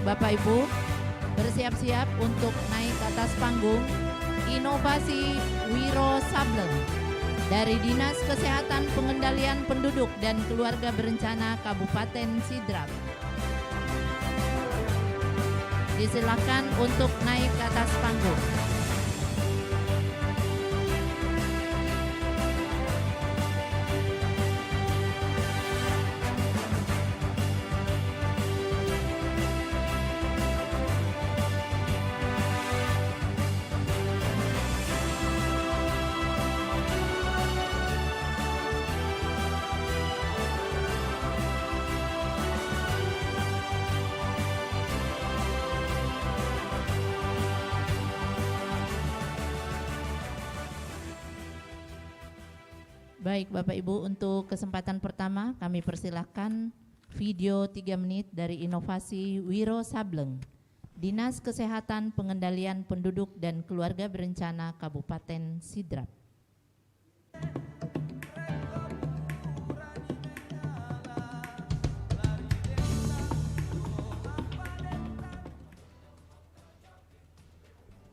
Bapak Ibu, bersiap-siap untuk naik ke atas panggung Inovasi Wiro Sableng dari Dinas Kesehatan Pengendalian Penduduk dan Keluarga Berencana Kabupaten Sidrap. Disilakan untuk naik ke atas panggung. Baik Bapak Ibu, untuk kesempatan pertama kami persilahkan video 3 menit dari Inovasi Wiro Sableng, Dinas Kesehatan Pengendalian Penduduk dan Keluarga Berencana Kabupaten Sidrap.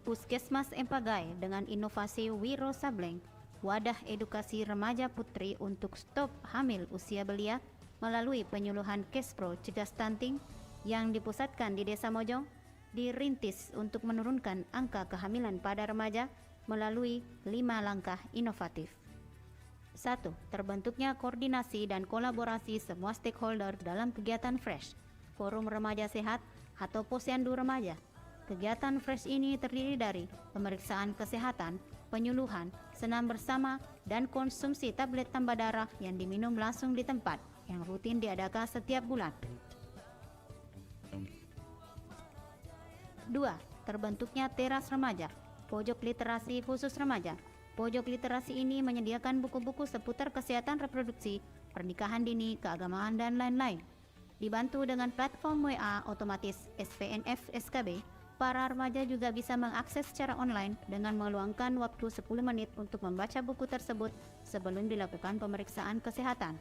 Puskesmas Empagai dengan Inovasi Wiro Sableng, wadah edukasi remaja putri untuk stop hamil usia belia melalui penyuluhan Kespro Cegah Stunting yang dipusatkan di Desa Mojong, dirintis untuk menurunkan angka kehamilan pada remaja melalui 5 langkah inovatif. 1. Terbentuknya koordinasi dan kolaborasi semua stakeholder dalam kegiatan FRESH, Forum Remaja Sehat atau Posyandu Remaja. Kegiatan FRESH ini terdiri dari pemeriksaan kesehatan, penyuluhan, senam bersama, dan konsumsi tablet tambah darah yang diminum langsung di tempat yang rutin diadakan setiap bulan. 2. Terbentuknya teras remaja, pojok literasi khusus remaja. Pojok literasi ini menyediakan buku-buku seputar kesehatan reproduksi, pernikahan dini, keagamaan, dan lain-lain. Dibantu dengan platform WA otomatis SPNF SKB, para remaja juga bisa mengakses secara online dengan meluangkan waktu 10 menit untuk membaca buku tersebut sebelum dilakukan pemeriksaan kesehatan.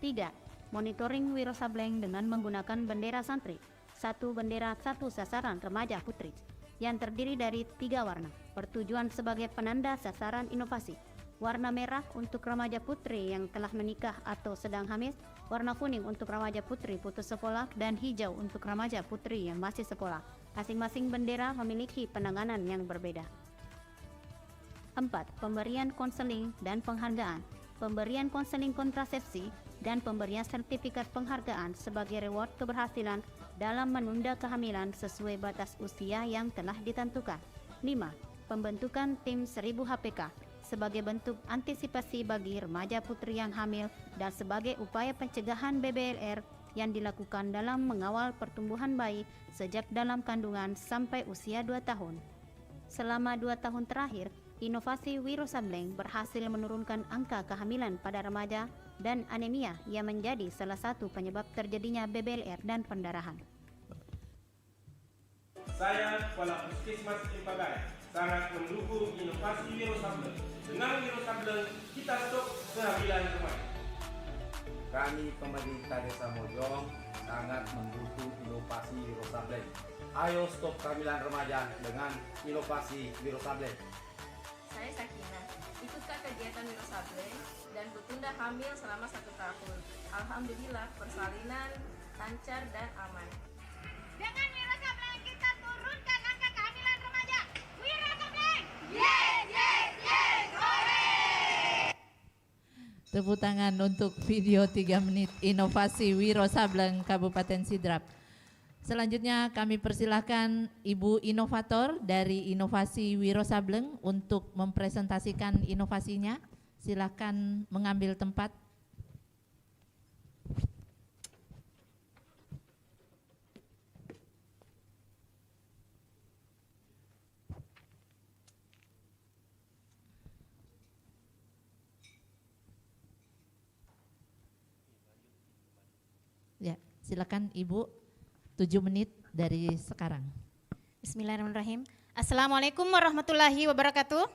3. Monitoring Wiro Sableng dengan menggunakan bendera santri, 1 bendera 1 sasaran remaja putri, yang terdiri dari 3 warna, bertujuan sebagai penanda sasaran inovasi. Warna merah untuk remaja putri yang telah menikah atau sedang hamil, warna kuning untuk remaja putri putus sekolah, dan hijau untuk remaja putri yang masih sekolah. Masing-masing bendera memiliki penanganan yang berbeda. 4. Pemberian konseling dan penghargaan. Pemberian konseling kontrasepsi dan pemberian sertifikat penghargaan sebagai reward keberhasilan dalam menunda kehamilan sesuai batas usia yang telah ditentukan. 5. Pembentukan tim 1000 HPK sebagai bentuk antisipasi bagi remaja putri yang hamil dan sebagai upaya pencegahan BBLR yang dilakukan dalam mengawal pertumbuhan bayi sejak dalam kandungan sampai usia 2 tahun. Selama 2 tahun terakhir, Inovasi Wiro Sableng berhasil menurunkan angka kehamilan pada remaja dan anemia yang menjadi salah satu penyebab terjadinya BBLR dan pendarahan. Saya, Kepala Puskesmas Empagai, sangat mendukung Inovasi Wiro Sableng. Dengan Wiro Sableng, kita stop kehamilan remaja. Kami pemerintah Desa Mojong sangat mendukung Inovasi Wiro Sableng. Ayo stop kehamilan remaja dengan Inovasi Wiro Sableng. Saya Sakina, ikutkan kegiatan Wiro Sableng dan bertunda hamil selama 1 tahun. Alhamdulillah persalinan lancar dan aman. Dengan Wiro Sableng kita turunkan angka kehamilan remaja. Wiro Sableng! Yes, yes, yes! Hore! Tepuk tangan untuk video 3 menit Inovasi Wiro Sableng Kabupaten Sidrap. Selanjutnya kami persilahkan Ibu Inovator dari Inovasi Wiro Sableng untuk mempresentasikan inovasinya. Silakan mengambil tempat. Ya, silakan Ibu, 7 menit dari sekarang. Bismillahirrahmanirrahim. Assalamualaikum warahmatullahi wabarakatuh.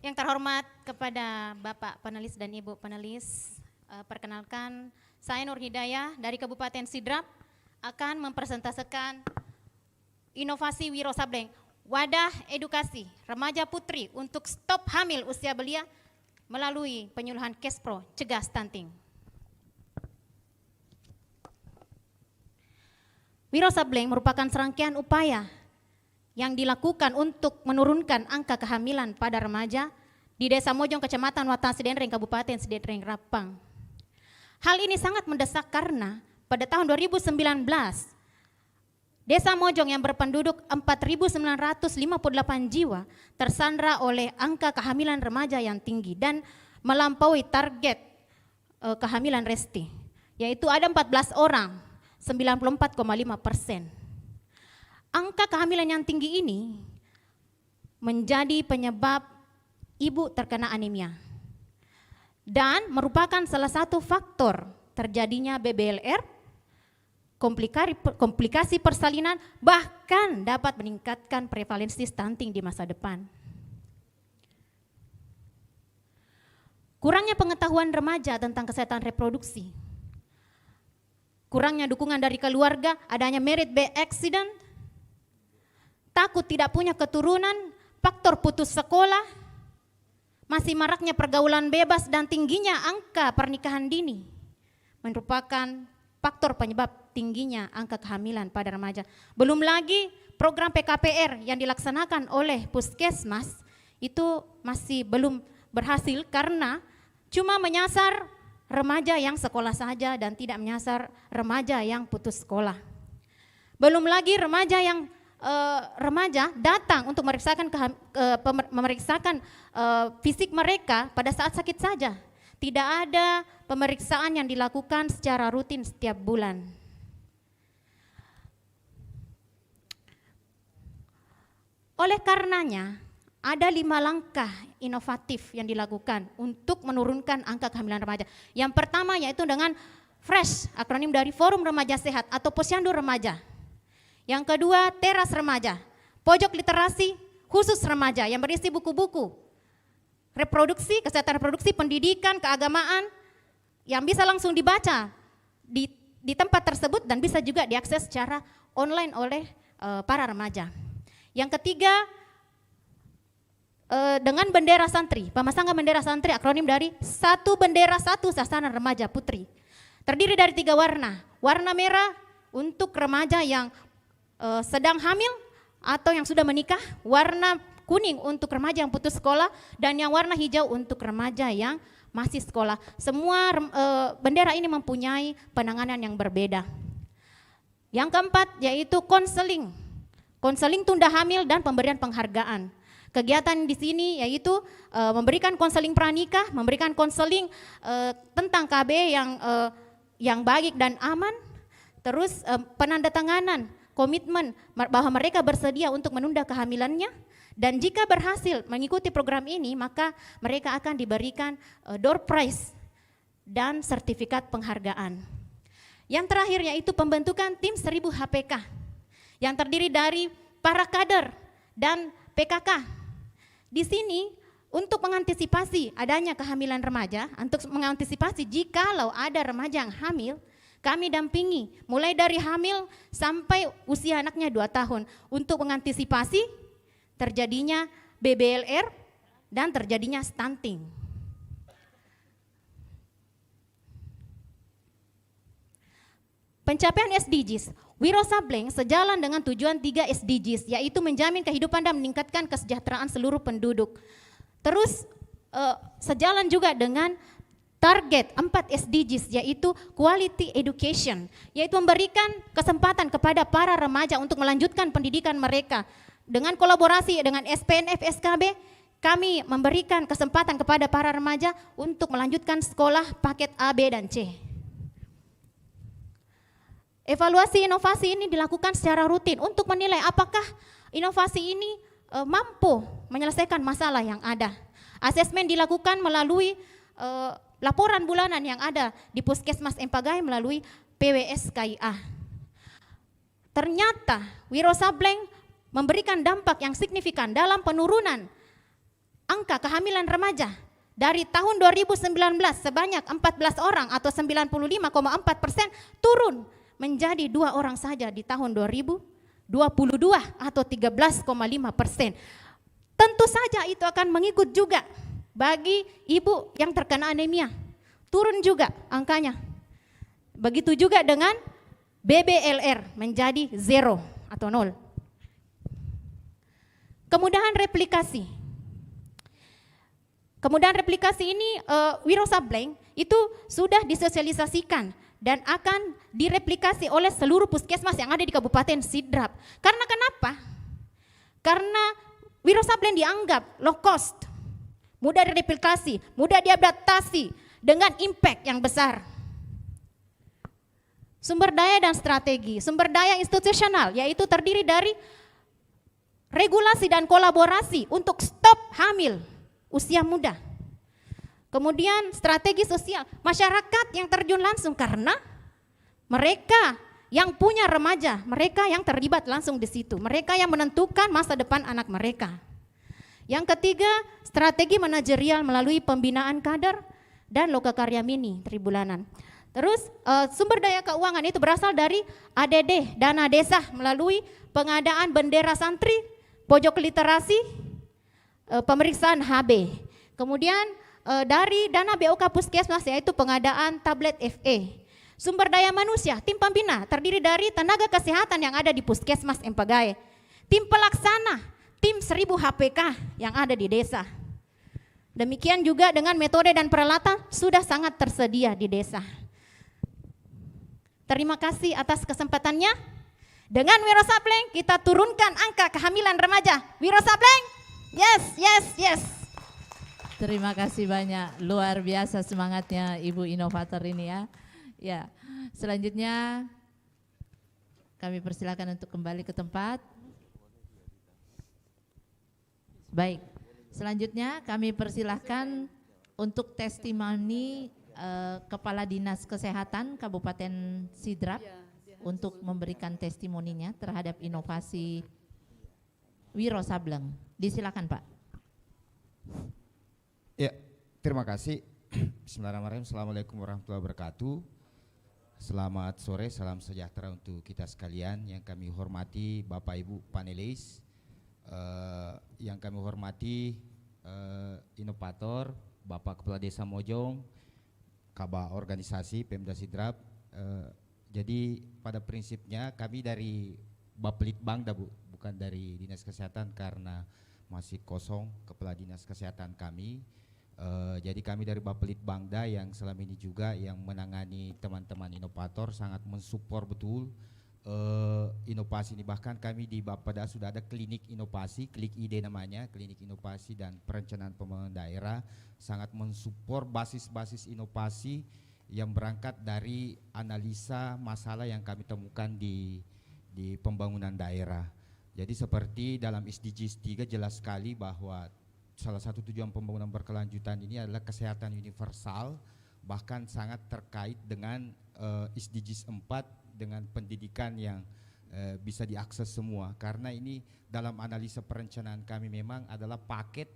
Yang terhormat kepada Bapak panelis dan Ibu panelis, Perkenalkan, saya Nur Hidayah dari Kabupaten Sidrap akan mempresentasikan inovasi Wiro Sableng, wadah edukasi remaja putri untuk stop hamil usia belia melalui penyuluhan Kespro Cegah Stunting. Wiro Sableng merupakan serangkaian upaya yang dilakukan untuk menurunkan angka kehamilan pada remaja di Desa Mojong, Kecamatan Watan Sidenreng, Kabupaten Sidenreng, Rapang. Hal ini sangat mendesak karena pada tahun 2019, Desa Mojong yang berpenduduk 4.958 jiwa tersandra oleh angka kehamilan remaja yang tinggi dan melampaui target kehamilan Resti, yaitu ada 14 orang, 94,5%. Angka kehamilan yang tinggi ini menjadi penyebab ibu terkena anemia dan merupakan salah satu faktor terjadinya BBLR, komplikasi persalinan, bahkan dapat meningkatkan prevalensi stunting di masa depan. Kurangnya pengetahuan remaja tentang kesehatan reproduksi, kurangnya dukungan dari keluarga, adanya merit by accident, takut tidak punya keturunan, faktor putus sekolah, masih maraknya pergaulan bebas dan tingginya angka pernikahan dini merupakan faktor penyebab tingginya angka kehamilan pada remaja. Belum lagi program PKPR yang dilaksanakan oleh Puskesmas itu masih belum berhasil karena cuma menyasar remaja yang sekolah saja dan tidak menyasar remaja yang putus sekolah. Belum lagi remaja yang remaja datang untuk memeriksakan fisik mereka pada saat sakit saja. Tidak ada pemeriksaan yang dilakukan secara rutin setiap bulan. Oleh karenanya, ada 5 langkah inovatif yang dilakukan untuk menurunkan angka kehamilan remaja. Yang pertama yaitu dengan FRESH, akronim dari Forum Remaja Sehat atau Posyandu Remaja. Yang kedua, Teras Remaja, pojok literasi khusus remaja yang berisi buku-buku reproduksi, kesehatan reproduksi, pendidikan, keagamaan yang bisa langsung dibaca di tempat tersebut dan bisa juga diakses secara online oleh para remaja. Yang ketiga, dengan bendera santri, pemasangan bendera santri akronim dari Satu Bendera Satu Sasaran Remaja Putri. Terdiri dari 3 warna, warna merah untuk remaja yang sedang hamil atau yang sudah menikah, warna kuning untuk remaja yang putus sekolah, dan yang warna hijau untuk remaja yang masih sekolah. Semua bendera ini mempunyai penanganan yang berbeda. Yang keempat yaitu konseling tunda hamil dan pemberian penghargaan. Kegiatan di sini yaitu memberikan konseling pranikah, memberikan konseling tentang KB yang baik dan aman, terus penandatanganan komitmen bahwa mereka bersedia untuk menunda kehamilannya, dan jika berhasil mengikuti program ini maka mereka akan diberikan door prize dan sertifikat penghargaan. Yang terakhir yaitu pembentukan tim 1000 HPK yang terdiri dari para kader dan PKK. Di sini untuk mengantisipasi adanya kehamilan remaja, untuk mengantisipasi jikalau ada remaja yang hamil, kami dampingi mulai dari hamil sampai usia anaknya 2 tahun untuk mengantisipasi terjadinya BBLR dan terjadinya stunting. Pencapaian SDGs, Wiro Sableng sejalan dengan tujuan 3 SDGs, yaitu menjamin kehidupan dan meningkatkan kesejahteraan seluruh penduduk. Terus sejalan juga dengan target 4 SDGs, yaitu quality education, yaitu memberikan kesempatan kepada para remaja untuk melanjutkan pendidikan mereka. Dengan kolaborasi dengan SPNF SKB, kami memberikan kesempatan kepada para remaja untuk melanjutkan sekolah paket A, B, dan C. Evaluasi inovasi ini dilakukan secara rutin untuk menilai apakah inovasi ini mampu menyelesaikan masalah yang ada. Asesmen dilakukan melalui laporan bulanan yang ada di Puskesmas Empagai melalui PWS-KIA. Ternyata Wiro Sableng memberikan dampak yang signifikan dalam penurunan angka kehamilan remaja dari tahun 2019 sebanyak 14 orang atau 95,4% turun menjadi 2 orang saja di tahun 2022 atau 13,5%. Tentu saja itu akan mengikut juga bagi ibu yang terkena anemia. Turun juga angkanya. Begitu juga dengan BBLR menjadi 0 atau 0. Kemudahan replikasi. Kemudahan replikasi ini Wiro Sableng itu sudah disosialisasikan dan akan direplikasi oleh seluruh puskesmas yang ada di Kabupaten Sidrap. Karena kenapa? Karena Wiro Sableng dianggap low cost, mudah direplikasi, mudah diadaptasi dengan impact yang besar. Sumber daya dan strategi, sumber daya institusional yaitu terdiri dari regulasi dan kolaborasi untuk stop hamil usia muda. Kemudian strategi sosial, masyarakat yang terjun langsung karena mereka yang punya remaja, mereka yang terlibat langsung di situ, mereka yang menentukan masa depan anak mereka. Yang ketiga, strategi manajerial melalui pembinaan kader dan lokakarya mini tribulanan. Terus sumber daya keuangan itu berasal dari ADD, dana desa melalui pengadaan bendera santri, pojok literasi, pemeriksaan HB. Kemudian dari dana BOK Puskesmas yaitu pengadaan tablet FE. Sumber daya manusia, tim pembina terdiri dari tenaga kesehatan yang ada di Puskesmas Empagae. Tim pelaksana, tim 1000 HPK yang ada di desa. Demikian juga dengan metode dan peralatan sudah sangat tersedia di desa. Terima kasih atas kesempatannya. Dengan Wiro Sableng kita turunkan angka kehamilan remaja. Wiro Sableng, yes, yes, yes. Terima kasih banyak, luar biasa semangatnya Ibu inovator ini ya. Ya, selanjutnya kami persilakan untuk kembali ke tempat. Baik, selanjutnya kami persilahkan untuk testimoni Kepala Dinas Kesehatan Kabupaten Sidrap untuk memberikan testimoninya terhadap inovasi Wiro Sableng. Disilakan Pak. Ya, terima kasih. Bismillahirrahmanirrahim. Assalamualaikum warahmatullahi wabarakatuh. Selamat sore, salam sejahtera untuk kita sekalian. Yang kami hormati Bapak Ibu panelis, yang kami hormati inovator, Bapak Kepala Desa Mojong, Kabah Organisasi Pemda Sidrap. Jadi pada prinsipnya kami dari Bapelitbangda Bu, bukan dari Dinas Kesehatan karena masih kosong Kepala Dinas Kesehatan kami. Jadi kami dari Bapelitbangda yang selama ini juga yang menangani teman-teman inovator sangat mensupport betul inovasi ini. Bahkan kami di Bapeda sudah ada klinik inovasi, Klik ID namanya, klinik inovasi dan perencanaan pembangunan daerah, sangat mensupport basis-basis inovasi yang berangkat dari analisa masalah yang kami temukan di pembangunan daerah. Jadi seperti dalam SDGs 3 jelas sekali bahwa salah satu tujuan pembangunan berkelanjutan ini adalah kesehatan universal, bahkan sangat terkait dengan SDGs 4 dengan pendidikan yang bisa diakses semua. Karena ini dalam analisa perencanaan kami memang adalah paket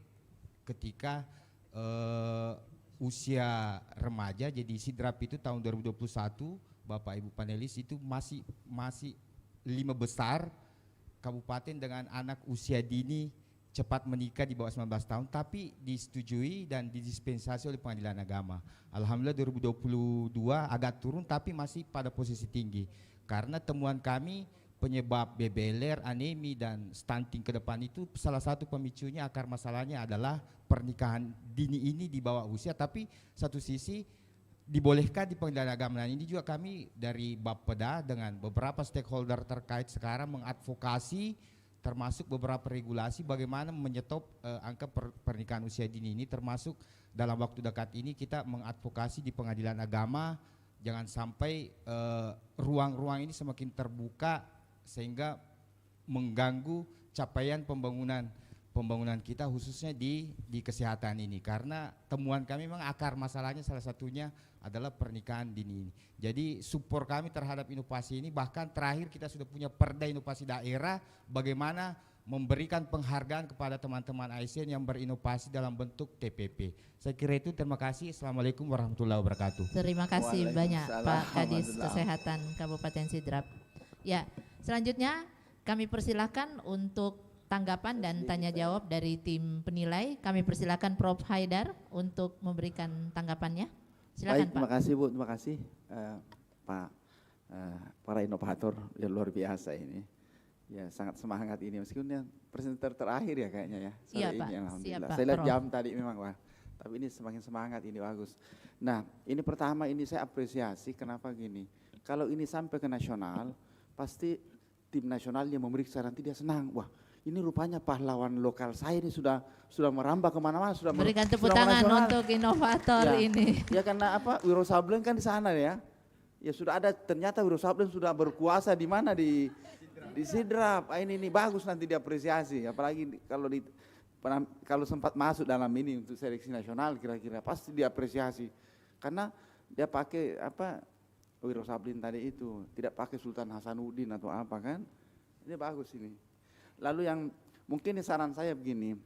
ketika usia remaja. Jadi Sidrap itu tahun 2021 Bapak Ibu panelis itu masih 5 besar kabupaten dengan anak usia dini cepat menikah di bawah 19 tahun, tapi disetujui dan didispensasi oleh Pengadilan Agama. Alhamdulillah 2022 agak turun tapi masih pada posisi tinggi. Karena temuan kami penyebab BBLR, anemi dan stunting ke depan itu salah satu pemicunya, akar masalahnya adalah pernikahan dini ini di bawah usia, tapi satu sisi dibolehkan di Pengadilan Agama. Nah, ini juga kami dari Bapeda dengan beberapa stakeholder terkait sekarang mengadvokasi termasuk beberapa regulasi bagaimana menyetop angka pernikahan usia dini ini, termasuk dalam waktu dekat ini kita mengadvokasi di Pengadilan Agama jangan sampai ruang-ruang ini semakin terbuka sehingga mengganggu capaian pembangunan kita khususnya di kesehatan ini. Karena temuan kami memang akar masalahnya salah satunya adalah pernikahan dini ini. Jadi support kami terhadap inovasi ini, bahkan terakhir kita sudah punya perda inovasi daerah bagaimana memberikan penghargaan kepada teman-teman ASN yang berinovasi dalam bentuk TPP. Saya kira itu, terima kasih. Assalamualaikum warahmatullahi wabarakatuh. Terima kasih banyak Waalaikumsalam Pak Kadis warahmatullahi. Kesehatan Kabupaten Sidrap. Ya, selanjutnya kami persilahkan untuk tanggapan dan tanya jawab dari tim penilai. Kami persilahkan Prof. Haidar untuk memberikan tanggapannya. Silakan Baik, Pak. terima kasih Bu, terima kasih Pak, para inovator yang luar biasa ini. Ya, sangat semangat ini, meskipun yang presenter terakhir ya kayaknya ya. Sore Iya, ini, Pak. alhamdulillah. Siap, Pak, Saya lihat Prof. jam tadi memang, wah. Tapi ini semakin semangat, ini bagus. Nah, ini pertama ini saya apresiasi, kenapa gini. Kalau ini sampai ke nasional, pasti tim nasionalnya memeriksa, nanti dia senang. Wah, ini rupanya pahlawan lokal saya ini sudah merambah kemana-mana, sudah Berikan tepuk sudah tangan menasional. untuk inovator Ya. ini. Ya karena apa, Wiro Sableng kan di sana ya. Ya sudah ada, ternyata Wiro Sableng sudah berkuasa di mana, di Sidrap. Ini bagus, nanti diapresiasi. Apalagi kalau sempat masuk dalam ini untuk seleksi nasional, kira-kira pasti diapresiasi. Karena dia pakai apa, Wiro Sableng tadi itu, tidak pakai Sultan Hasanuddin atau apa kan. Ini bagus ini. Lalu yang mungkin saran saya begini,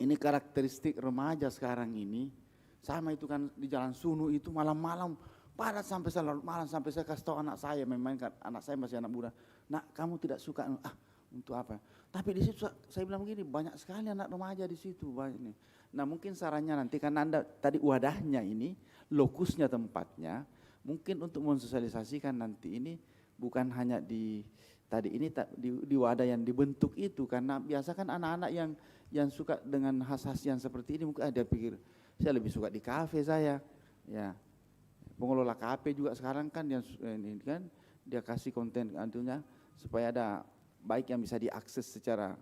ini karakteristik remaja sekarang ini, sama itu kan di Jalan Sunu itu malam-malam padat sampai larut malam, sampai saya kasih tahu anak saya memainkan, anak saya masih anak muda, nak kamu tidak suka, untuk apa? Tapi di situ saya bilang begini, banyak sekali anak remaja di situ banyak ini. Nah mungkin sarannya nanti, karena Anda tadi wadahnya ini, lokusnya tempatnya, mungkin untuk mensosialisasikan nanti ini bukan hanya di tadi ini di wadah yang dibentuk itu, karena biasa kan anak-anak yang suka dengan khas-khas yang seperti ini mungkin ada pikir saya lebih suka di kafe saya, ya. Pengelola kafe juga sekarang kan yang ini kan dia kasih konten antunya supaya ada baik yang bisa diakses secara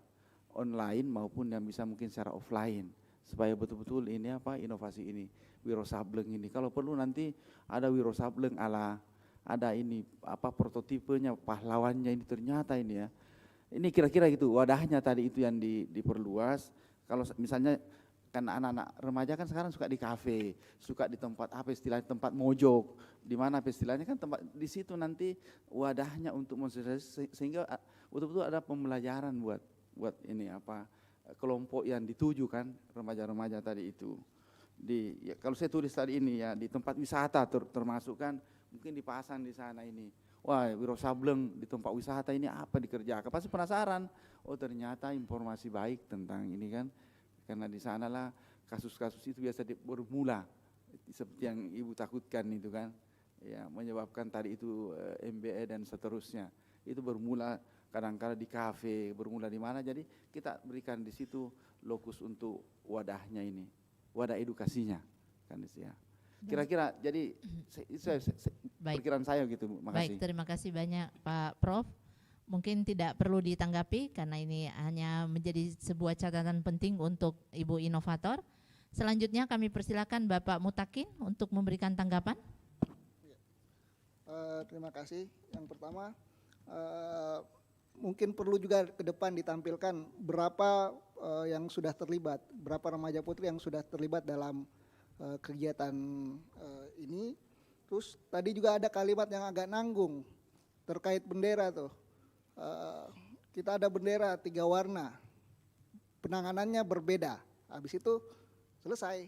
online maupun yang bisa mungkin secara offline, supaya betul-betul ini apa, inovasi ini Wiro Sableng ini. Kalau perlu nanti ada Wiro Sableng ala, ada ini apa prototipenya, pahlawannya ini ternyata ini ya. Ini kira-kira gitu wadahnya tadi itu yang diperluas. Kalau misalnya kan anak-anak remaja kan sekarang suka di kafe, suka di tempat apa istilahnya, tempat mojok, di mana apa istilahnya kan tempat di situ nanti wadahnya untuk mensosialisasi, sehingga betul-betul ada pembelajaran buat ini apa kelompok yang dituju kan, remaja-remaja tadi itu. Ya, kalau saya tulis tadi ini ya di tempat wisata termasuk kan, mungkin dipasang di sana ini. Wah, Wiro Sableng di tempat wisata ini apa dikerjakan? Pasti penasaran. Oh ternyata informasi baik tentang ini kan. Karena di sanalah kasus-kasus itu biasa bermula seperti yang Ibu takutkan itu kan, ya menyebabkan tadi itu MBE dan seterusnya. Itu bermula kadang-kala di kafe, bermula di mana. Jadi kita berikan di situ lokus untuk wadahnya ini, wadah edukasinya kan ya. Kira-kira jadi perkiraan saya gitu Bu. Makasih. Baik, terima kasih banyak Pak Prof. Mungkin tidak perlu ditanggapi karena ini hanya menjadi sebuah catatan penting untuk Ibu inovator. Selanjutnya kami persilakan Bapak Mutakin untuk memberikan tanggapan. Terima kasih. Yang pertama, mungkin perlu juga ke depan ditampilkan berapa yang sudah terlibat, berapa remaja putri yang sudah terlibat dalam kegiatan ini. Terus tadi juga ada kalimat yang agak nanggung terkait bendera tuh. Kita ada bendera 3 warna, penanganannya berbeda. Habis itu selesai.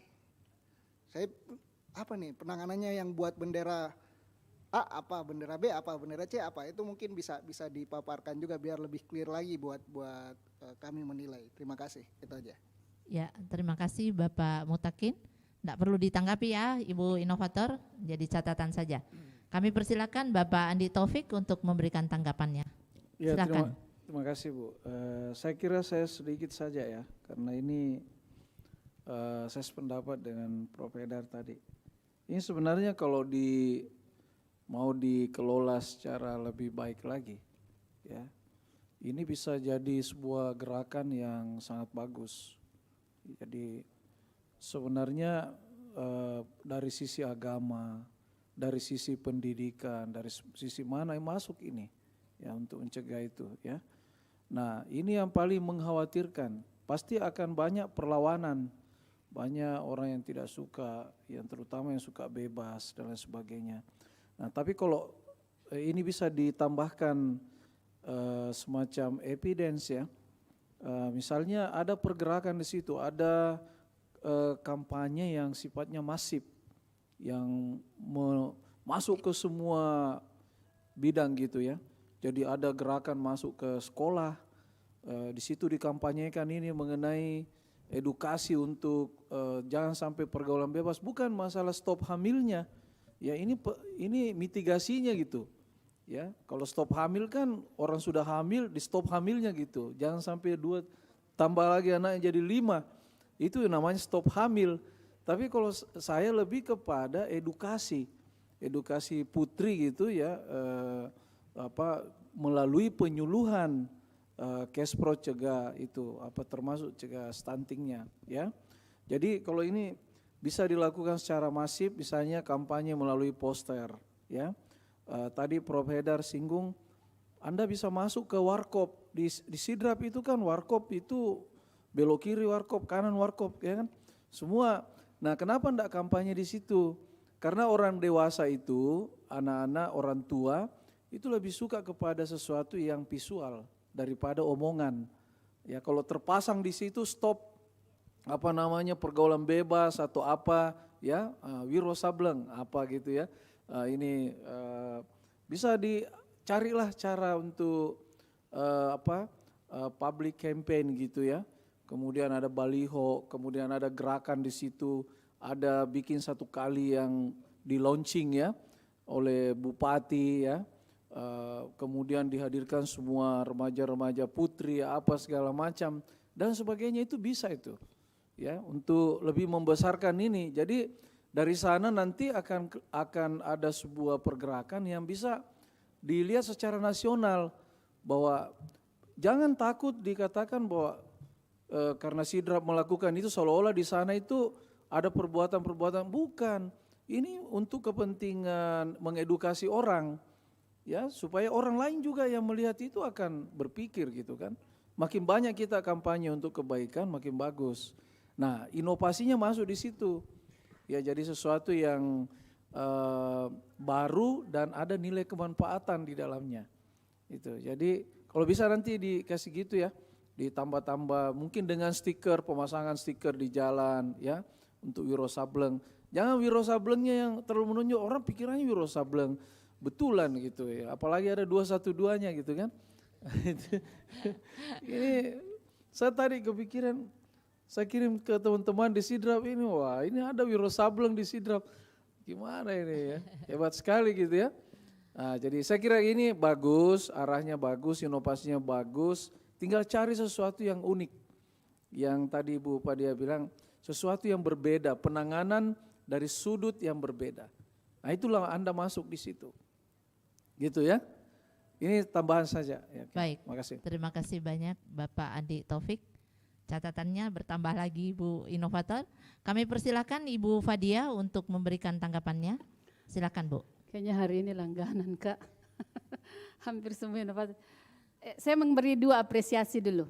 Saya apa nih penanganannya yang buat bendera A apa, bendera B apa, bendera C apa, itu mungkin bisa dipaparkan juga biar lebih clear lagi buat kami menilai. Terima kasih, itu aja. Ya, terima kasih Bapak Mutakin. Tidak perlu ditanggapi ya Ibu inovator, jadi catatan saja. Kami persilakan Bapak Andi Taufik untuk memberikan tanggapannya. Ya, Silakan. terima kasih Bu. Saya kira saya sedikit saja ya, karena ini saya sependapat dengan Prof. Haidar tadi. Ini sebenarnya kalau mau dikelola secara lebih baik lagi, ya, ini bisa jadi sebuah gerakan yang sangat bagus. Jadi sebenarnya dari sisi agama, dari sisi pendidikan, dari sisi mana yang masuk ini, ya untuk mencegah itu ya. Nah ini yang paling mengkhawatirkan, pasti akan banyak perlawanan, banyak orang yang tidak suka, yang terutama yang suka bebas dan lain sebagainya. Nah tapi kalau ini bisa ditambahkan semacam evidence ya, Misalnya ada pergerakan di situ, ada kampanye yang sifatnya masif, yang masuk ke semua bidang gitu ya. Jadi ada gerakan masuk ke sekolah, di situ dikampanyekan ini mengenai edukasi untuk jangan sampai pergaulan bebas, bukan masalah stop hamilnya, ya ini mitigasinya gitu. Ya, kalau stop hamil kan orang sudah hamil, di stop hamilnya gitu. Jangan sampai 2 tambah lagi anaknya jadi 5. Itu namanya stop hamil. Tapi kalau saya lebih kepada edukasi putri gitu ya, melalui penyuluhan Kespro cegah itu termasuk cegah stuntingnya ya. Jadi kalau ini bisa dilakukan secara masif, misalnya kampanye melalui poster ya. Tadi Prof. Haidar singgung, Anda bisa masuk ke warkop, di Sidrap itu kan warkop itu belok kiri warkop, kanan warkop ya kan, semua. Nah kenapa enggak kampanye di situ? Karena orang dewasa itu, anak-anak, orang tua itu lebih suka kepada sesuatu yang visual daripada omongan. Ya kalau terpasang di situ stop pergaulan bebas atau apa ya, Wiro Sableng apa gitu ya. Bisa dicarilah cara untuk public campaign gitu ya. Kemudian ada baliho, kemudian ada gerakan di situ, ada bikin satu kali yang di launching ya oleh bupati ya. Kemudian dihadirkan semua remaja-remaja putri apa segala macam dan sebagainya, itu bisa itu ya untuk lebih membesarkan ini. Jadi dari sana nanti akan ada sebuah pergerakan yang bisa dilihat secara nasional, bahwa jangan takut dikatakan bahwa karena Sidrap melakukan itu seolah-olah di sana itu ada perbuatan-perbuatan. Bukan, ini untuk kepentingan mengedukasi orang ya, supaya orang lain juga yang melihat itu akan berpikir gitu kan. Makin banyak kita kampanye untuk kebaikan makin bagus. Nah inovasinya masuk di situ. Ya jadi sesuatu yang baru dan ada nilai kemanfaatan di dalamnya. Itu. Jadi kalau bisa nanti dikasih gitu ya, ditambah-tambah mungkin dengan stiker, pemasangan stiker di jalan ya untuk Wiro Sableng. Jangan Wiro Sablengnya yang terlalu menunjuk, orang pikirannya Wiro Sableng betulan gitu ya. Apalagi ada 212-nya gitu kan. Ini saya tadi kepikiran, saya kirim ke teman-teman di Sidrap ini, wah ini ada Wiro Sableng di Sidrap, gimana ini ya, hebat sekali gitu ya. Nah, jadi saya kira ini bagus, arahnya bagus, inovasinya bagus, tinggal cari sesuatu yang unik. Yang tadi Bu Padia bilang, sesuatu yang berbeda, penanganan dari sudut yang berbeda. Nah itulah Anda masuk di situ, gitu ya. Ini tambahan saja. Ya, baik, makasih. Terima kasih banyak Bapak Andi Taufik. Catatannya bertambah lagi Bu Inovator. Kami persilakan Ibu Fadia untuk memberikan tanggapannya. Silakan Bu. Kayaknya hari ini langganan Kak. Hampir semua inovator. Saya memberi 2 apresiasi dulu.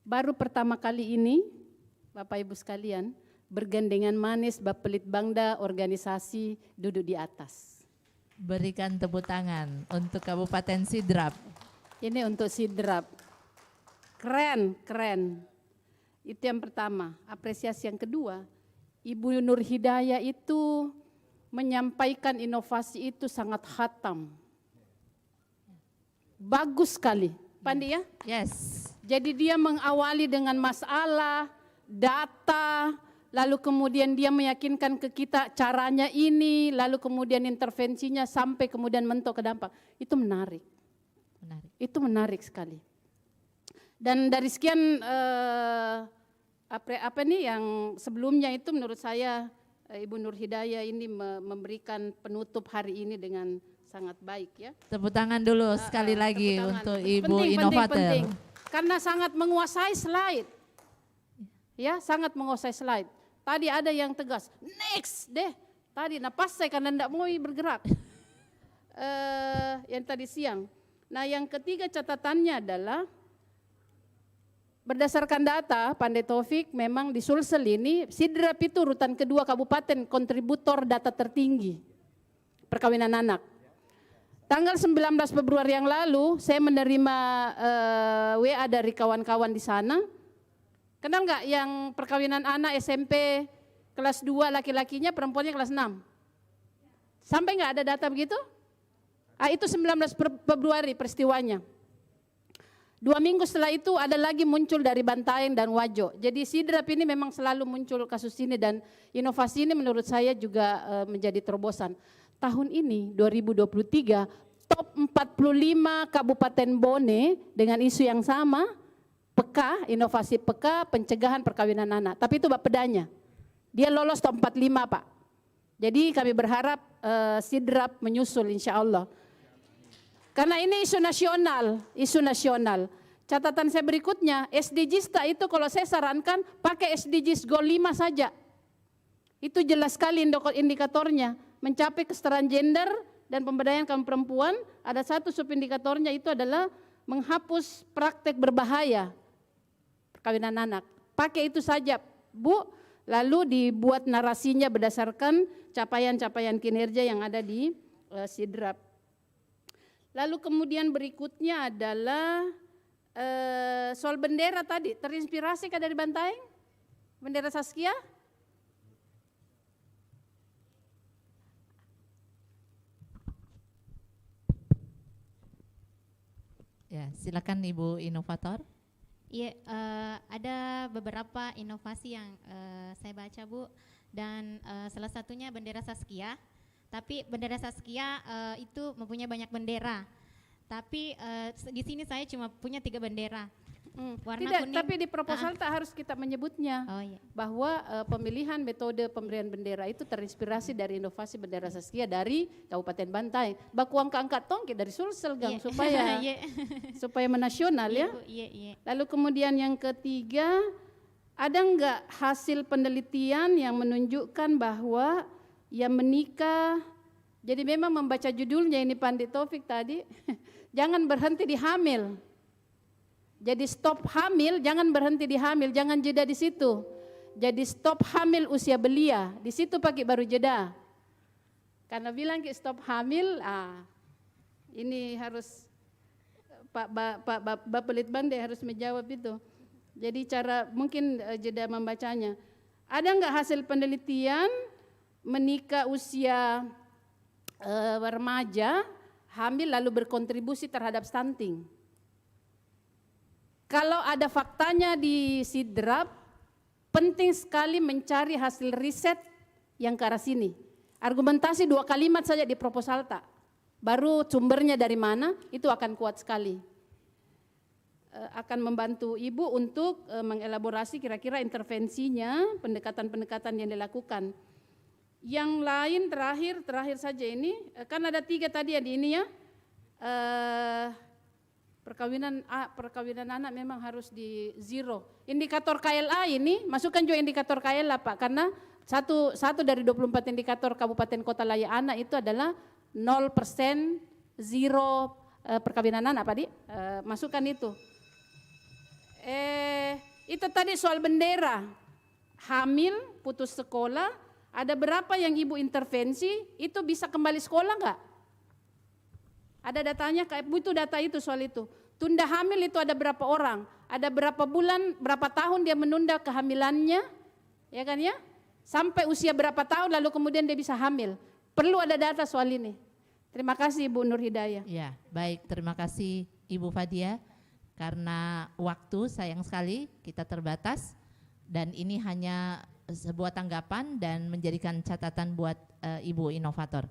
Baru pertama kali ini Bapak Ibu sekalian bergandengan manis Bapelit Bangda organisasi duduk di atas. Berikan tepuk tangan untuk Kabupaten Sidrap. Ini untuk Sidrap. Keren, keren. Itu yang pertama. Apresiasi yang kedua, Ibu Nur Hidayah itu menyampaikan inovasi itu sangat khatam. Bagus sekali, Pandi ya? Yes. Jadi dia mengawali dengan masalah, data, lalu kemudian dia meyakinkan ke kita caranya ini, lalu kemudian intervensinya sampai kemudian mentok ke dampak. Itu menarik. Itu menarik sekali. Dan dari sekian apa nih yang sebelumnya itu menurut saya Ibu Nur Hidayah ini memberikan penutup hari ini dengan sangat baik ya. Tepuk tangan dulu sekali lagi untuk Ibu penting, Inovator. penting. Karena sangat menguasai slide. Ya, sangat menguasai slide. Tadi ada yang tegas, next deh. Tadi napas saya karena enggak mau bergerak. Yang tadi siang. Nah, yang ketiga catatannya adalah berdasarkan data Pandai Taufik, memang di Sulsel ini Sidrap itu urutan kedua kabupaten kontributor data tertinggi perkawinan anak. Tanggal 19 Februari yang lalu saya menerima WA dari kawan-kawan di sana. Kenal nggak yang perkawinan anak SMP kelas 2 laki-lakinya, perempuannya kelas 6? Sampai nggak ada data begitu? Itu 19 Februari peristiwanya. 2 minggu setelah itu ada lagi muncul dari Bantaeng dan Wajo. Jadi Sidrap ini memang selalu muncul kasus ini, dan inovasi ini menurut saya juga menjadi terobosan. Tahun ini 2023 top 45 Kabupaten Bone dengan isu yang sama, PK, inovasi PK, pencegahan perkawinan anak. Tapi itu Bapedanya. Dia lolos top 45 Pak. Jadi kami berharap Sidrap menyusul insya Allah. Karena ini isu nasional, isu nasional. Catatan saya berikutnya, SDGs itu kalau saya sarankan pakai SDGs Goal 5 saja. Itu jelas sekali indikatornya, mencapai kesetaraan gender dan pemberdayaan kaum perempuan. Ada satu subindikatornya, itu adalah menghapus praktek berbahaya perkawinan anak. Pakai itu saja, Bu. Lalu dibuat narasinya berdasarkan capaian-capaian kinerja yang ada di Sidrap. Lalu kemudian berikutnya adalah soal bendera tadi. Terinspirasi kah dari Bantaeng? Bendera Saskia? Ya, silakan Ibu inovator. Iya, ada beberapa inovasi yang saya baca Bu, dan salah satunya bendera Saskia. Tapi bendera Saskia itu mempunyai banyak bendera. Tapi di sini saya cuma punya 3 bendera. Warna Tidak, kuning. tapi di proposal tak harus kita menyebutnya. Oh, iya. Bahwa pemilihan metode pemberian bendera itu terinspirasi dari inovasi bendera Saskia dari Kabupaten Bantaeng. Baku angkat tongki dari Sulsel Gang, Iya. supaya Iya. supaya menasional Iya, ya. Bu, iya, iya. Lalu kemudian yang ketiga, ada enggak hasil penelitian yang menunjukkan bahwa yang menikah, jadi memang membaca judulnya ini Pandit Taufik tadi, jangan berhenti di hamil. Jadi stop hamil, jangan berhenti di hamil, jangan jeda di situ. Jadi stop hamil usia belia, di situ pakai baru jeda. Karena bilang ke stop hamil, ini harus Pak Pelitbang deh harus menjawab itu. Jadi cara mungkin jeda membacanya. Ada enggak hasil penelitian menikah usia remaja, hamil lalu berkontribusi terhadap stunting? Kalau ada faktanya di Sidrap, penting sekali mencari hasil riset yang ke arah sini. Argumentasi 2 kalimat saja di proposal tak. Baru sumbernya dari mana, itu akan kuat sekali. Akan membantu Ibu untuk mengelaborasi kira-kira intervensinya, pendekatan-pendekatan yang dilakukan. Yang lain terakhir saja ini, kan ada 3 tadi ya di ini ya. Perkawinan anak memang harus di zero. Indikator KLA ini, masukkan juga indikator KLA Pak, karena satu dari 24 indikator kabupaten kota layak anak itu adalah 0% zero perkawinan anak Pak Di. Masukkan itu. Itu tadi soal bendera. Hamil, putus sekolah, ada berapa yang Ibu intervensi, itu bisa kembali sekolah enggak? Ada datanya, itu data itu soal itu. Tunda hamil itu ada berapa orang, ada berapa bulan, berapa tahun dia menunda kehamilannya, ya kan ya? Sampai usia berapa tahun lalu kemudian dia bisa hamil. Perlu ada data soal ini. Terima kasih Ibu Nur Hidayah. Ya, baik, terima kasih Ibu Fadia. Karena waktu sayang sekali kita terbatas dan ini hanya sebuah tanggapan dan menjadikan catatan buat Ibu inovator.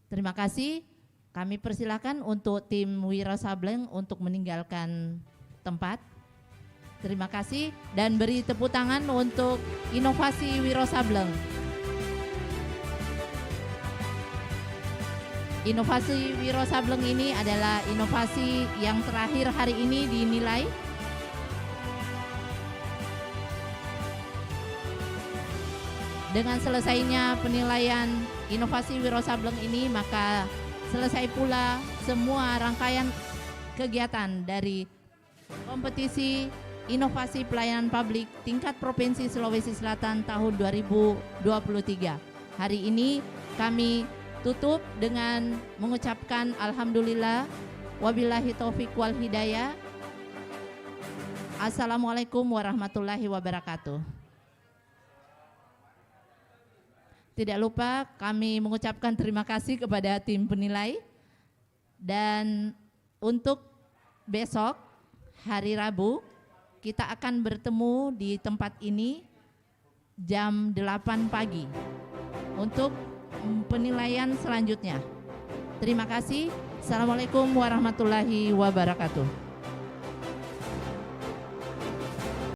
Terima kasih. Kami persilakan untuk tim Wiro Sableng untuk meninggalkan tempat. Terima kasih dan beri tepuk tangan untuk inovasi Wiro Sableng. Inovasi Wiro Sableng ini adalah inovasi yang terakhir hari ini dinilai. Dengan selesainya penilaian inovasi Wiro Sableng ini, maka selesai pula semua rangkaian kegiatan dari kompetisi inovasi pelayanan publik tingkat Provinsi Sulawesi Selatan tahun 2023. Hari ini kami tutup dengan mengucapkan alhamdulillah, wabillahi taufik wal hidayah. Assalamualaikum warahmatullahi wabarakatuh. Tidak lupa kami mengucapkan terima kasih kepada tim penilai. Dan untuk besok hari Rabu kita akan bertemu di tempat ini jam 8 pagi untuk penilaian selanjutnya. Terima kasih. Assalamualaikum warahmatullahi wabarakatuh.